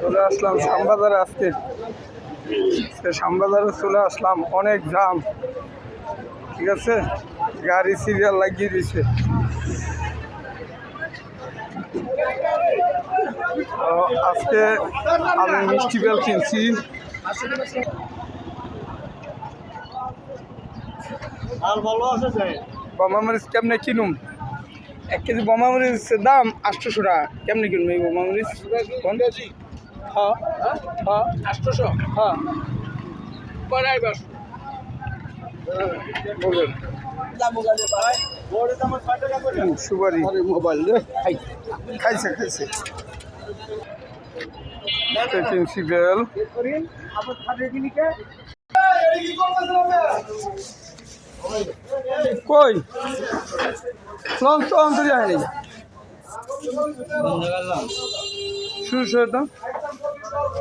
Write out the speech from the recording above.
চলে আসলাম শ্যামবাজারে। আজকে শ্যামবাজারে চলে আসলাম, অনেক জাম। ঠিক আছে, গাড়ি সিরিয়াল লাগিয়ে দিছে। আজকে আমি মিষ্টি বেল কিনছি। বোমা মরিচ কেমনে কিনুম? 1 কেজি বোমা মরিচের দাম 800 টাকা। কেমনে কিনুম এই বোমা মরিচ? হ্যাঁ হ্যাঁ 800। হ্যাঁ সুপারি মোবাইল খাইছে খাইছে। কিনছি বেল। কই লঞ্চ তো অন্তরে হয়নি শুরু দাম।